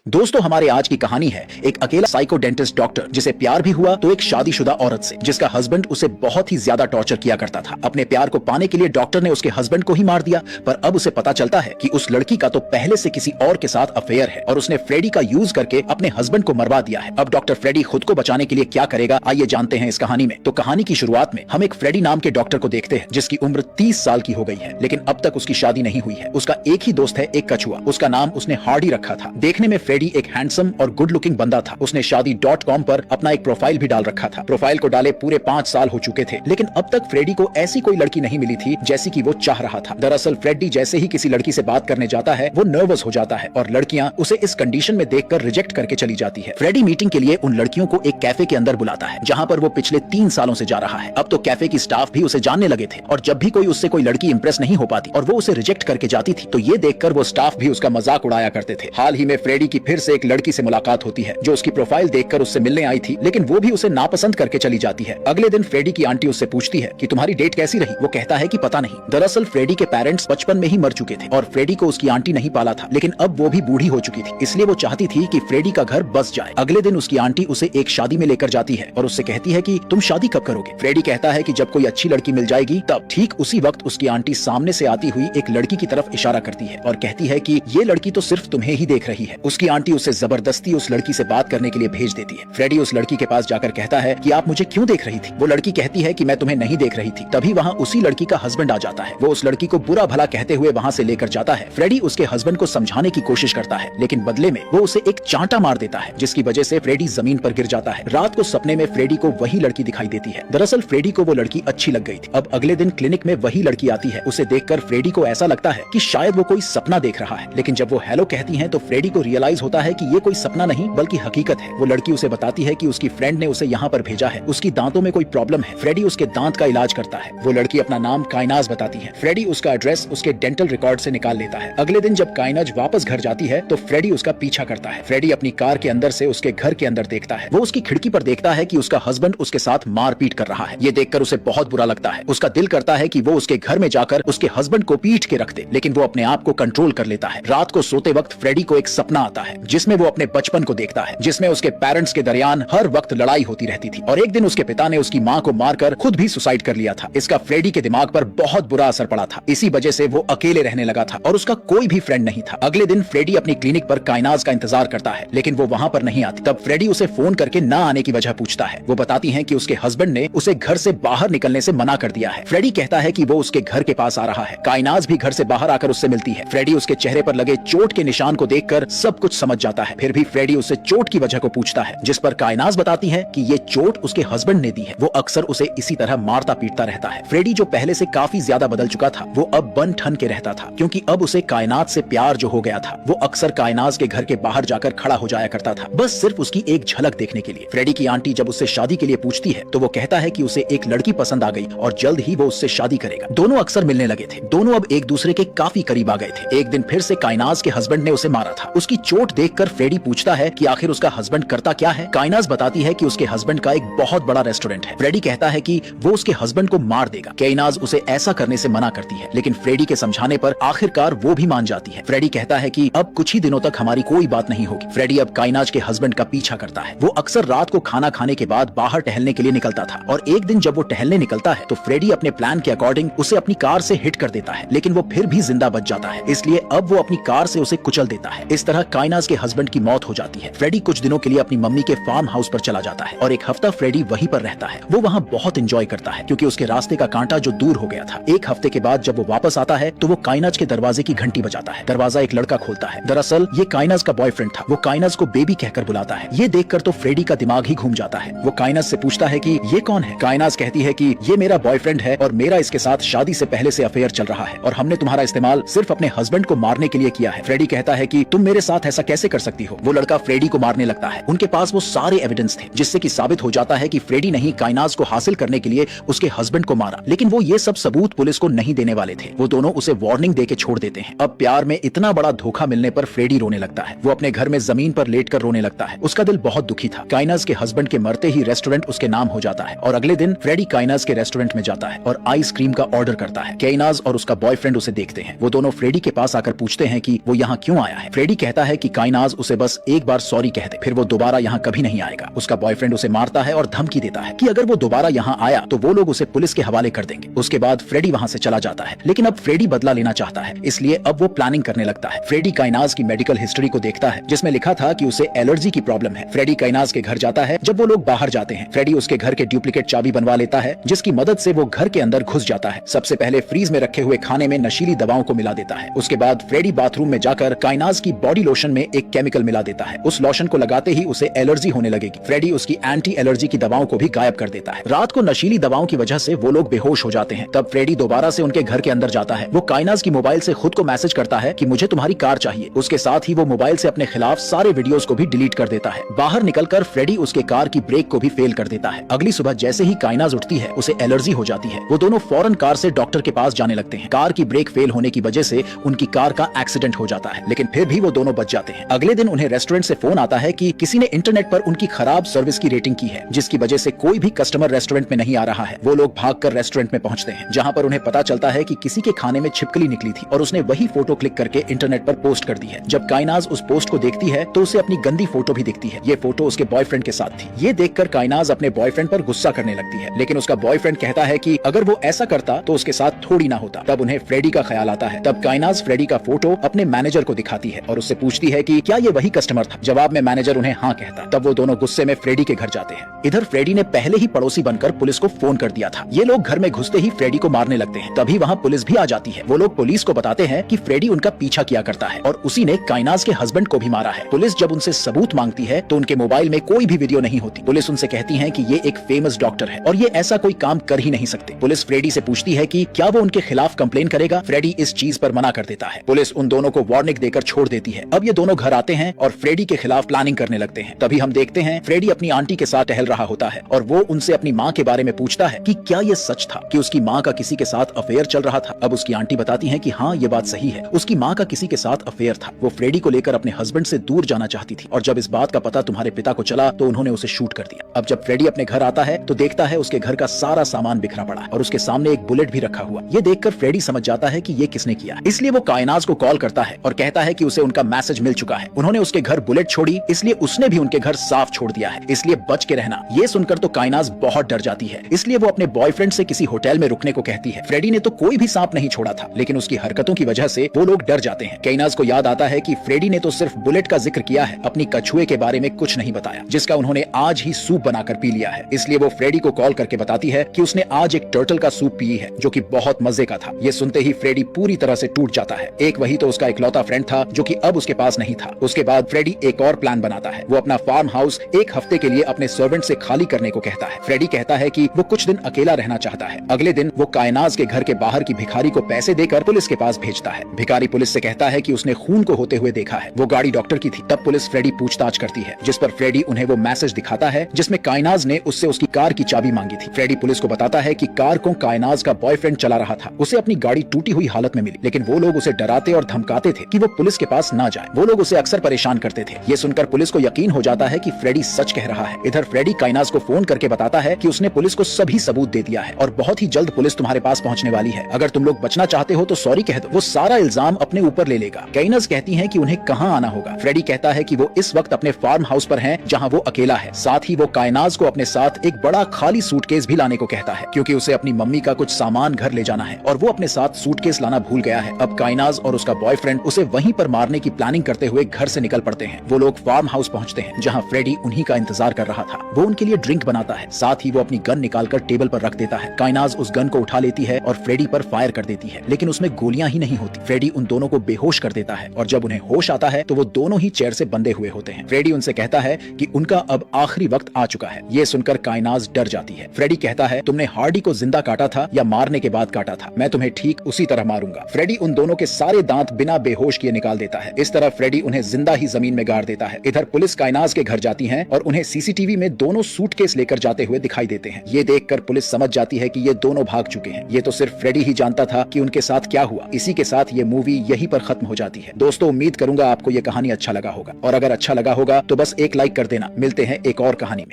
दोस्तों, हमारे आज की कहानी है एक अकेला साइको डेंटिस्ट डॉक्टर जिसे प्यार भी हुआ तो एक शादीशुदा औरत से, जिसका हस्बैंड उसे बहुत ही ज्यादा टॉर्चर किया करता था। अपने प्यार को पाने के लिए डॉक्टर ने उसके हस्बैंड को ही मार दिया, पर अब उसे पता चलता है कि उस लड़की का तो पहले से किसी और के साथ अफेयर है और उसने फ्रेडी का यूज करके अपने हस्बैंड को मरवा दिया है। अब डॉक्टर फ्रेडी खुद को बचाने के लिए क्या करेगा, आइए जानते हैं इस कहानी में। तो कहानी की शुरुआत में हम एक फ्रेडी नाम के डॉक्टर को देखते हैं जिसकी उम्र 30 साल की हो गई है, लेकिन अब तक उसकी शादी नहीं हुई है। उसका एक ही दोस्त है, एक कछुआ। उसका नाम उसने हार्डी रखा था। देखने में फ्रेडी एक हैंडसम और गुड लुकिंग बंदा था। उसने शादी.com पर अपना एक प्रोफाइल भी डाल रखा था। प्रोफाइल को डाले पूरे 5 साल हो चुके थे, लेकिन अब तक फ्रेडी को ऐसी कोई लड़की नहीं मिली थी जैसी कि वो चाह रहा था। दरअसल फ्रेडी जैसे ही किसी लड़की से बात करने जाता है, वो नर्वस हो जाता है और लड़कियां उसे इस कंडीशन में देखकर रिजेक्ट करके चली जाती है। फ्रेडी मीटिंग के लिए उन लड़कियों को एक कैफे के अंदर बुलाता है, जहां पर वो पिछले 3 सालों से जा रहा है। अब तो कैफे की स्टाफ भी उसे जानने लगे थे और जब भी उससे कोई लड़की इंप्रेस नहीं हो पाती और वो उसे रिजेक्ट करके जाती थी, तो ये देखकर वो स्टाफ भी उसका मजाक उड़ाया करते थे। हाल ही में फ्रेडी की फिर से एक लड़की से मुलाकात होती है जो उसकी प्रोफाइल देखकर उससे मिलने आई थी, लेकिन वो भी उसे नापसंद करके चली जाती है। अगले दिन फ्रेडी की आंटी उससे पूछती है कि तुम्हारी डेट कैसी रही। वो कहता है कि पता नहीं। दरअसल फ्रेडी के पेरेंट्स बचपन में ही मर चुके थे और फ्रेडी को उसकी आंटी नहीं पाला था, लेकिन अब वो भी बूढ़ी हो चुकी थी, इसलिए वो चाहती थी कि फ्रेडी का घर बस जाए। अगले दिन उसकी आंटी उसे एक शादी में लेकर जाती है और उससे कहती है कि तुम शादी कब करोगे। फ्रेडी कहता है कि जब कोई अच्छी लड़की मिल जाएगी तब। ठीक उसी वक्त उसकी आंटी सामने से आती हुई एक लड़की की तरफ इशारा करती है और कहती है कि ये लड़की तो सिर्फ तुम्हें ही देख रही है। उसकी आंटी उसे जबरदस्ती उस लड़की से बात करने के लिए भेज देती है। फ्रेडी उस लड़की के पास जाकर कहता है कि आप मुझे क्यों देख रही थी। वो लड़की कहती है कि मैं तुम्हें नहीं देख रही थी। तभी वहाँ उसी लड़की का हस्बैंड आ जाता है। वो उस लड़की को बुरा भला कहते हुए वहाँ से लेकर जाता है। फ्रेडी उसके हस्बैंड को समझाने की कोशिश करता है, लेकिन बदले में वो उसे एक चांटा मार देता है, जिसकी वजह से फ्रेडी जमीन पर गिर जाता है। रात को सपने में फ्रेडी को वही लड़की दिखाई देती है। दरअसल फ्रेडी को वो लड़की अच्छी लग गई थी। अब अगले दिन क्लिनिक में वही लड़की आती है। उसे देखकर फ्रेडी को ऐसा लगता है कि शायद वो कोई सपना देख रहा है, लेकिन जब वो हेलो कहती है तो फ्रेडी को रियलाइज होता है कि ये कोई सपना नहीं बल्कि हकीकत है। वो लड़की उसे बताती है कि उसकी फ्रेंड ने उसे यहाँ पर भेजा है, उसकी दांतों में कोई प्रॉब्लम है। फ्रेडी उसके दांत का इलाज करता है। वो लड़की अपना नाम कायनाज बताती है। फ्रेडी उसका एड्रेस उसके डेंटल रिकॉर्ड से निकाल लेता है। अगले दिन जब कायनाज वापस घर जाती है तो फ्रेडी उसका पीछा करता है। फ्रेडी अपनी कार के अंदर से उसके घर के अंदर देखता है। वो उसकी खिड़की पर देखता है कि उसका हस्बैंड उसके साथ मारपीट कर रहा है। ये देखकर उसे बहुत बुरा लगता है। उसका दिल करता है कि वो उसके घर में जाकर उसके हस्बैंड को पीट के रख दे, लेकिन वो अपने आप को कंट्रोल कर लेता है। रात को सोते वक्त फ्रेडी को एक सपना आता है जिसमें वो अपने बचपन को देखता है, जिसमें उसके पेरेंट्स के दरमियान हर वक्त लड़ाई होती रहती थी और एक दिन उसके पिता ने उसकी मां को मारकर खुद भी सुसाइड कर लिया था। इसका फ्रेडी के दिमाग पर बहुत बुरा असर पड़ा था। इसी वजह से वो अकेले रहने लगा था और उसका कोई भी फ्रेंड नहीं था। अगले दिन फ्रेडी अपनी क्लिनिक पर कायनाज का इंतजार करता है, लेकिन वो वहां पर नहीं आती। तब फ्रेडी उसे फोन करके ना आने की वजह पूछता है। वो बताती है कि उसके हस्बैंड ने उसे घर से बाहर निकलने से मना कर दिया है। फ्रेडी कहता है कि वो उसके घर के पास आ रहा है। कायनाज भी घर से बाहर आकर उससे मिलती है। फ्रेडी उसके चेहरे पर लगे चोट के निशान को देखकर सब कुछ समझ जाता है। फिर भी फ्रेडी उससे चोट की वजह को पूछता है, जिस पर कायनाज बताती है कि ये चोट उसके हस्बैंड ने दी है। वो अक्सर उसे इसी तरह मारता पीटता रहता है। फ्रेडी जो पहले से काफी ज्यादा बदल चुका था, वो अब बन ठन के रहता था, क्योंकि अब उसे कायनात से प्यार जो हो गया था। वो अक्सर कायनाज के घर के बाहर जाकर खड़ा हो जाया करता था, बस सिर्फ उसकी एक झलक देखने के लिए। फ्रेडी की आंटी जब उससे शादी के लिए पूछती है तो वो कहता है कि उसे एक लड़की पसंद आ गई और जल्द ही वो उससे शादी करेगा। दोनों अक्सर मिलने लगे थे। दोनों अब एक दूसरे के काफी करीब आ गए थे। एक दिन फिर से कायनाज के हस्बैंड ने उसे मारा था। उसकी चोट देखकर फ्रेडी पूछता है कि आखिर उसका हस्बैंड करता क्या है। कायनाज बताती है कि उसके हस्बैंड का एक बहुत बड़ा रेस्टोरेंट है। फ्रेडी कहता है कि वो उसके हस्बैंड को मार देगा। कायनाज उसे ऐसा करने से मना करती है, लेकिन फ्रेडी के समझाने पर आखिरकार वो भी मान जाती है। फ्रेडी कहता है कि अब कुछ ही दिनों तक हमारी कोई बात नहीं होगी। फ्रेडी अब कायनाज के हस्बैंड का पीछा करता है। वो अक्सर रात को खाना खाने के बाद बाहर टहलने के लिए निकलता था और एक दिन जब वो टहलने निकलता है तो फ्रेडी अपने प्लान के अकॉर्डिंग उसे अपनी कार से हिट कर देता है, लेकिन वो फिर भी जिंदा बच जाता है, इसलिए अब वो अपनी कार से उसे कुचल देता है। इस तरह कायनाज के हस्बैंड की मौत हो जाती है। फ्रेडी कुछ दिनों के लिए अपनी मम्मी के फार्म हाउस पर चला जाता है और एक हफ्ता फ्रेडी वहीं पर रहता है। वो वहाँ बहुत एंजॉय करता है क्योंकि उसके रास्ते का कांटा जो दूर हो गया था। एक हफ्ते के बाद जब वो वापस आता है तो वो कायनाज के दरवाजे की घंटी बजाता है। दरवाजा एक लड़का खोलता है। दरअसल ये कायनाज का बॉयफ्रेंड था। वो कायनाज को बेबी कहकर बुलाता है। ये देखकर तो फ्रेडी का दिमाग ही घूम जाता है। वो कायनाज से पूछता है कि ये कौन है। कायनाज कहती है कि ये मेरा बॉयफ्रेंड है और मेरा इसके साथ शादी से पहले से अफेयर चल रहा है और हमने तुम्हारा इस्तेमाल सिर्फ अपने हस्बैंड को मारने के लिए किया है। फ्रेडी कहता है कि तुम मेरे साथ ऐसा कैसे कर सकती हो। वो लड़का फ्रेडी को मारने लगता है। उनके पास वो सारे एविडेंस थे जिससे कि साबित हो जाता है कि फ्रेडी नहीं कायनाज को हासिल करने के लिए उसके हस्बैंड को मारा, लेकिन वो ये सब सबूत पुलिस को नहीं देने वाले थे। वो दोनों उसे वार्निंग देके छोड़ देते हैं। अब प्यार में इतना बड़ा धोखा मिलने पर फ्रेडी रोने लगता है। वो अपने घर में जमीन पर लेटकर रोने लगता है। उसका दिल बहुत दुखी था। कायनाज के हस्बैंड के मरते ही रेस्टोरेंट उसके नाम हो जाता है और अगले दिन फ्रेडी कायनाज के रेस्टोरेंट में जाता है और आइसक्रीम का ऑर्डर करता है। कायनाज और उसका बॉयफ्रेंड उसे देखते हैं। वो दोनों फ्रेडी के पास आकर पूछते हैं कि वो यहाँ क्यों आया है। फ्रेडी कहता है कि काइनाज उसे बस एक बार सॉरी कह दे, फिर वो दोबारा यहाँ कभी नहीं आएगा। उसका बॉयफ्रेंड उसे मारता है और धमकी देता है कि अगर वो दोबारा यहाँ आया तो वो लोग उसे पुलिस के हवाले कर देंगे। उसके बाद फ्रेडी वहाँ से चला जाता है, लेकिन अब फ्रेडी बदला लेना चाहता है, इसलिए अब वो प्लानिंग करने लगता है। फ्रेडी काइनाज की मेडिकल हिस्ट्री को देखता है जिसमें लिखा था कि उसे एलर्जी की प्रॉब्लम है। फ्रेडी काइनाज के घर जाता है। जब वो लोग बाहर जाते हैं, फ्रेडी उसके घर के डुप्लीकेट चाबी बनवा लेता है, जिसकी मदद से वो घर के अंदर घुस जाता है। सबसे पहले फ्रीज में रखे हुए खाने में नशीली दवाओं को मिला देता है। उसके बाद फ्रेडी बाथरूम में जाकर काइनाज की बॉडी लोशन में एक केमिकल मिला देता है। उस लोशन को लगाते ही उसे एलर्जी होने लगेगी। फ्रेडी उसकी एंटी एलर्जी की दवाओं को भी गायब कर देता है। रात को नशीली दवाओं की वजह से वो लोग बेहोश हो जाते हैं। तब फ्रेडी दोबारा से उनके घर के अंदर जाता है। वो काइनाज की मोबाइल से खुद को मैसेज करता है कि मुझे तुम्हारी कार चाहिए। उसके साथ ही वो मोबाइल से अपने खिलाफ सारे वीडियोस को भी डिलीट कर देता है। बाहर निकलकर फ्रेडी उसके कार की ब्रेक को भी फेल कर देता है। अगली सुबह जैसे ही काइनाज उठती है, उसे एलर्जी हो जाती है। वो दोनों फौरन कार से डॉक्टर के पास जाने लगते हैं। कार की ब्रेक फेल होने की वजह से उनकी कार का एक्सीडेंट हो जाता है, लेकिन फिर भी वो दोनों बच जाते हैं। अगले दिन उन्हें रेस्टोरेंट से फोन आता है कि किसी ने इंटरनेट पर उनकी खराब सर्विस की रेटिंग की है, जिसकी वजह से कोई भी कस्टमर रेस्टोरेंट में नहीं आ रहा है। वो लोग भागकर रेस्टोरेंट में पहुंचते हैं, जहां पर उन्हें पता चलता है कि किसी के खाने में छिपकली निकली थी और उसने वही फोटो क्लिक करके इंटरनेट पर पोस्ट कर दी है। जब काइनाज उस पोस्ट को देखती है तो उसे अपनी गंदी फोटो भी दिखती है। ये फोटो उसके बॉयफ्रेंड के साथ थी। ये देखकर काइनाज अपने बॉयफ्रेंड पर गुस्सा करने लगती है, लेकिन उसका बॉयफ्रेंड कहता है कि अगर वो ऐसा करता तो उसके साथ थोड़ी ना होता। तब उन्हें फ्रेडी का ख्याल आता है। तब काइनाज फ्रेडी का फोटो अपने मैनेजर को दिखाती है और उससे पूछती है कि क्या ये वही कस्टमर था। जवाब में मैनेजर उन्हें हाँ कहता। तब वो दोनों गुस्से में फ्रेडी के घर जाते हैं। इधर फ्रेडी ने पहले ही पड़ोसी बनकर पुलिस को फोन कर दिया था। ये लोग घर में घुसते ही फ्रेडी को मारने लगते हैं। तभी वहाँ पुलिस भी आ जाती है। वो लोग पुलिस को बताते हैं कि फ्रेडी उनका पीछा किया करता है और उसी ने काइनाज के हस्बैंड को भी मारा है। पुलिस जब उनसे सबूत मांगती है तो उनके मोबाइल में कोई भी वीडियो नहीं होती। पुलिस उनसे कहती है कि ये एक फेमस डॉक्टर है और ये ऐसा कोई काम कर ही नहीं सकते। पुलिस फ्रेडी से पूछती है कि क्या वो उनके खिलाफ कंप्लेन करेगा। फ्रेडी इस चीज पर मना कर देता है। पुलिस उन दोनों को वार्निंग देकर छोड़ देती है। अब ये दोनों घर आते हैं और फ्रेडी के खिलाफ प्लानिंग करने लगते हैं। तभी हम देखते हैं फ्रेडी अपनी आंटी के साथ टहल रहा होता है और वो उनसे अपनी माँ के बारे में पूछता है कि क्या ये सच था कि उसकी माँ का किसी के साथ अफेयर चल रहा था। अब उसकी आंटी बताती है कि हाँ, ये बात सही है, उसकी माँ का किसी के साथ अफेयर था। वो फ्रेडी को लेकर अपने हस्बैंड से दूर जाना चाहती थी और जब इस बात का पता तुम्हारे पिता को चला तो उन्होंने उसे शूट कर दिया। अब जब फ्रेडी अपने घर आता है तो देखता है उसके घर का सारा सामान बिखरा पड़ा है और उसके सामने एक बुलेट भी रखा हुआ। ये देखकर फ्रेडी समझ जाता है कि ये किसने किया। इसलिए वो काइनाज को कॉल करता है और कहता है कि उसे उनका मैसेज मिल चुका है। उन्होंने उसके घर बुलेट छोड़ी, इसलिए उसने भी उनके घर साफ छोड़ दिया है, इसलिए बच के रहना। ये सुनकर तो काइनाज बहुत डर जाती है, इसलिए वो अपने बॉयफ्रेंड से किसी होटल में रुकने को कहती है। फ्रेडी ने तो कोई भी सांप नहीं छोड़ा था, लेकिन उसकी हरकतों की वजह से वो लोग डर जाते हैं। काइनाज को याद आता है कि फ्रेडी ने तो सिर्फ बुलेट का जिक्र किया है, अपनी कछुए के बारे में कुछ नहीं बताया, जिसका उन्होंने आज ही सूप बनाकर पी लिया है। इसलिए वो फ्रेडी को कॉल करके बताती है कि उसने आज एक टर्टल का सूप पी है, जो कि बहुत मजे का था। ये सुनते ही फ्रेडी पूरी तरह से टूट जाता है। एक वही तो उसका इकलौता फ्रेंड था जो कि अब उसके पास नहीं था। उसके बाद फ्रेडी एक और प्लान बनाता है। वो अपना फार्म हाउस एक हफ्ते के लिए अपने सर्वेंट से खाली करने को कहता है। फ्रेडी कहता है कि वो कुछ दिन अकेला रहना चाहता है। अगले दिन वो काइनाज के घर के बाहर की भिखारी को पैसे देकर पुलिस के पास भेजता है। भिखारी पुलिस से कहता है कि उसने खून को होते हुए देखा है। वो गाड़ी डॉक्टर की थी। तब पुलिस फ्रेडी पूछताछ करती है, जिस पर फ्रेडी उन्हें वो मैसेज दिखाता है जिसमें काइनाज ने उससे उसकी कार की चाबी मांगी थी। फ्रेडी पुलिस को बताता है कि कार को काइनाज का बॉयफ्रेंड चला रहा था। उसे अपनी गाड़ी टूटी हुई हालत में मिली, लेकिन वो लोग उसे डराते और धमकाते थे कि वो पुलिस के पास ना जाए। वो लोग उसे अक्सर परेशान करते थे। ये सुनकर पुलिस को यकीन हो जाता है कि फ्रेडी सच कह रहा है। इधर फ्रेडी काइनाज को फोन करके बताता है कि उसने पुलिस को सभी सबूत दे दिया है और बहुत ही जल्द पुलिस तुम्हारे पास पहुंचने वाली है। अगर तुम लोग बचना चाहते हो तो सॉरी कह दो, वो सारा इल्जाम अपने ऊपर ले लेगा। काइनाज कहती है कि उन्हें कहां आना होगा। फ्रेडी कहता है कि वो इस वक्त अपने फार्म हाउस पर है, जहां वो अकेला है। साथ ही वो काइनाज को अपने साथ एक बड़ा खाली सूटकेस भी लाने को कहता है, क्योंकि उसे अपनी मम्मी का कुछ सामान घर ले जाना है और वो अपने साथ सूटकेस लाना भूल गया है। अब काइनाज और उसका बॉयफ्रेंड उसे वहीं पर मारने की प्लानिंग करते हुए घर से निकल पड़ते हैं। वो लोग फार्म हाउस पहुंचते हैं, जहां फ्रेडी उन्हीं का इंतजार कर रहा था। वो उनके लिए ड्रिंक बनाता है, साथ ही वो अपनी गन निकालकर टेबल पर रख देता है। काइनाज उस गन को उठा लेती है और फ्रेडी पर फायर कर देती है, लेकिन उसमें गोलियां ही नहीं होती। फ्रेडी उन दोनों को बेहोश कर देता है और जब उन्हें होश आता है तो वो दोनों ही चेयर से बंधे हुए होते हैं। फ्रेडी उनसे कहता है कि उनका अब आखिरी वक्त आ चुका है। ये सुनकर काइनाज डर जाती है। फ्रेडी कहता है, तुमने हार्डी को जिंदा काटा था या मारने के बाद काटा था? मैं तुम्हें ठीक उसी तरह मारूंगा। फ्रेडी उन दोनों के सारे दांत बिना बेहोश किए निकाल देता है। इस तरह फ्रेडी उन्हें जिंदा ही जमीन में गाड़ देता है। इधर पुलिस काइनाज के घर जाती है और उन्हें सीसीटीवी में दोनों सूटकेस लेकर जाते हुए दिखाई देते हैं। ये देखकर पुलिस समझ जाती है कि ये दोनों भाग चुके हैं। ये तो सिर्फ फ्रेडी ही जानता था कि उनके साथ क्या हुआ। इसी के साथ ये मूवी यहीं पर खत्म हो जाती है। दोस्तों, उम्मीद करूंगा आपको ये कहानी अच्छा लगा होगा और अगर अच्छा लगा होगा तो बस एक लाइक कर देना। मिलते हैं एक और कहानी में।